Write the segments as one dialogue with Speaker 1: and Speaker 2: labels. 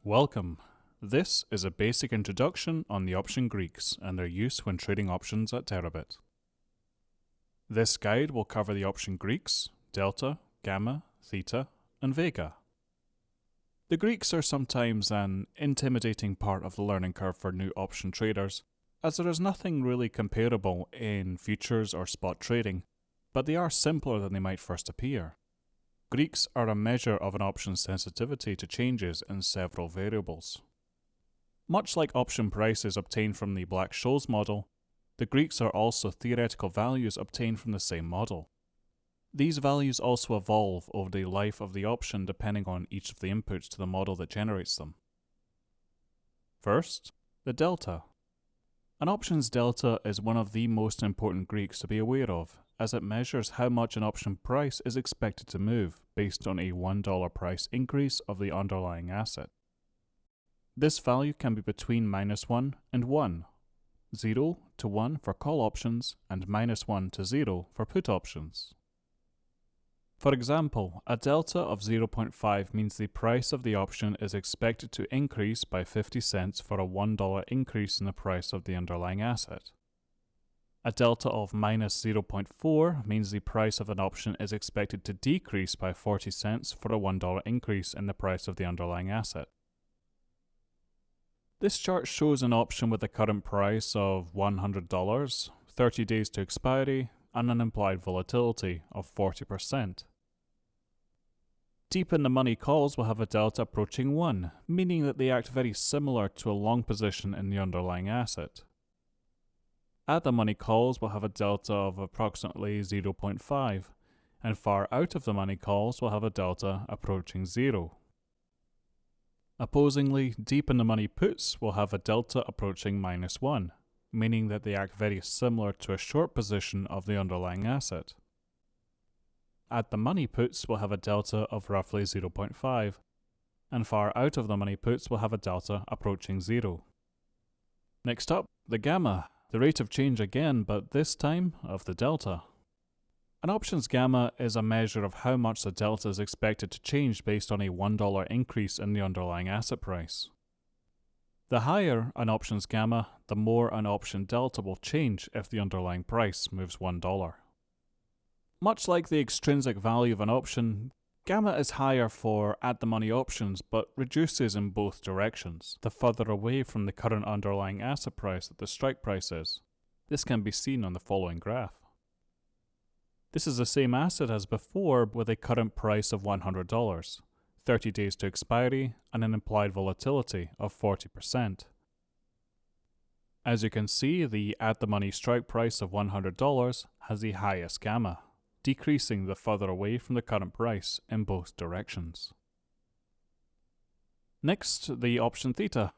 Speaker 1: Welcome. This is a basic introduction on the option Greeks and their use when trading options at Terabit. This guide will cover the option Greeks, delta, gamma, theta, and Vega. The Greeks are sometimes an intimidating part of the learning curve for new option traders, as there is nothing really comparable in futures or spot trading, but they are simpler than they might first appear. Greeks are a measure of an option's sensitivity to changes in several variables. Much like option prices obtained from the Black-Scholes model, the Greeks are also theoretical values obtained from the same model. These values also evolve over the life of the option depending on each of the inputs to the model that generates them. First, the delta. An option's delta is one of the most important Greeks to be aware of, as it measures how much an option price is expected to move based on a $1 price increase of the underlying asset. This value can be between -1 and 1, 0 to 1 for call options, and -1 to 0 for put options. For example, a delta of 0.5 means the price of the option is expected to increase by 50 cents for a $1 increase in the price of the underlying asset. A delta of -0.4 means the price of an option is expected to decrease by 40 cents for a $1 increase in the price of the underlying asset. This chart shows an option with a current price of $100, 30 days to expiry, and an implied volatility of 40%. Deep in the money calls will have a delta approaching 1, meaning that they act very similar to a long position in the underlying asset. At the money calls will have a delta of approximately 0.5, and far out of the money calls will have a delta approaching 0. Opposingly, deep in the money puts will have a delta approaching -1, meaning that they act very similar to a short position of the underlying asset. At the money puts will have a delta of roughly 0.5, and far out of the money puts will have a delta approaching 0. Next up, the gamma, the rate of change again, but this time of the delta. An option's gamma is a measure of how much the delta is expected to change based on a $1 increase in the underlying asset price. The higher an option's gamma, the more an option delta will change if the underlying price moves $1. Much like the extrinsic value of an option, gamma is higher for at-the-money options but reduces in both directions, the further away from the current underlying asset price that the strike price is. This can be seen on the following graph. This is the same asset as before with a current price of $100, 30 days to expiry, and an implied volatility of 40%. As you can see, the at-the-money strike price of $100 has the highest gamma, decreasing the further away from the current price in both directions. Next, the option theta.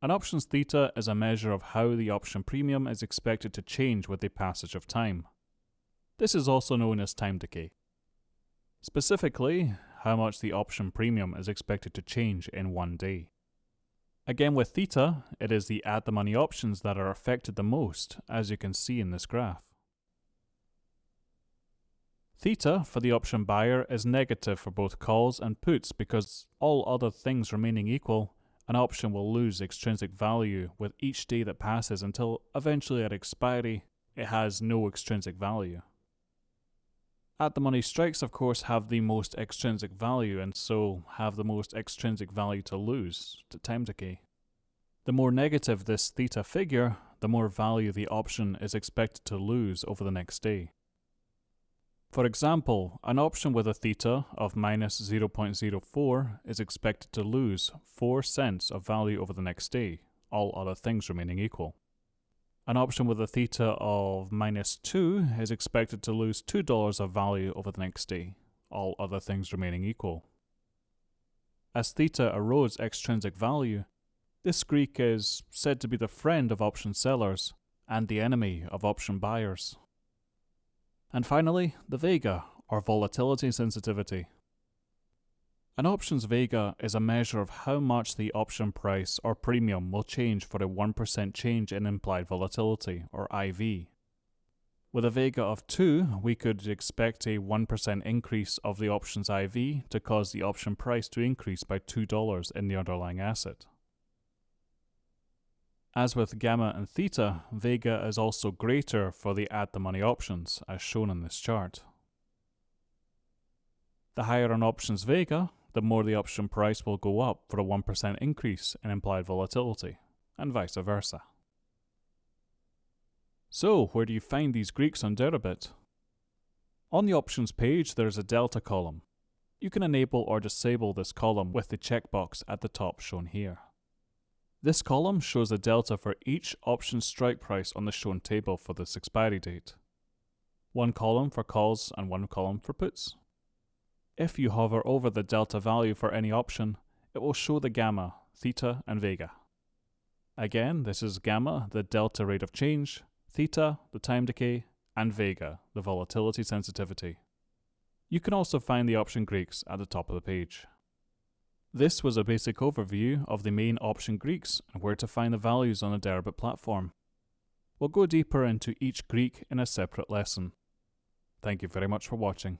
Speaker 1: An option's theta is a measure of how the option premium is expected to change with the passage of time. This is also known as time decay. Specifically, how much the option premium is expected to change in one day. Again with theta, it is the at-the-money options that are affected the most, as you can see in this graph. Theta for the option buyer is negative for both calls and puts because, all other things remaining equal, an option will lose extrinsic value with each day that passes until eventually at expiry it has no extrinsic value. At-the-money strikes of course have the most extrinsic value and so have the most extrinsic value to lose to time decay. The more negative this theta figure, the more value the option is expected to lose over the next day. For example, an option with a theta of -0.04 is expected to lose 4 cents of value over the next day, all other things remaining equal. An option with a theta of -2 is expected to lose $2 of value over the next day, all other things remaining equal. As theta erodes extrinsic value, this Greek is said to be the friend of option sellers and the enemy of option buyers. And finally, the Vega, or volatility sensitivity. An option's Vega is a measure of how much the option price or premium will change for a 1% change in implied volatility, or IV. With a Vega of 2, we could expect a 1% increase of the option's IV to cause the option price to increase by $2 in the underlying asset. As with Gamma and Theta, Vega is also greater for the at-the-money options, as shown in this chart. The higher an option's Vega, the more the option price will go up for a 1% increase in implied volatility, and vice versa. So, where do you find these Greeks on Deribit? On the options page, there is a delta column. You can enable or disable this column with the checkbox at the top shown here. This column shows the delta for each option strike price on the shown table for this expiry date. One column for calls and one column for puts. If you hover over the delta value for any option, it will show the Gamma, Theta, and Vega. Again, this is Gamma, the delta rate of change, Theta, the time decay, and Vega, the volatility sensitivity. You can also find the option Greeks at the top of the page. This was a basic overview of the main option Greeks and where to find the values on the Deribit platform. We'll go deeper into each Greek in a separate lesson. Thank you very much for watching.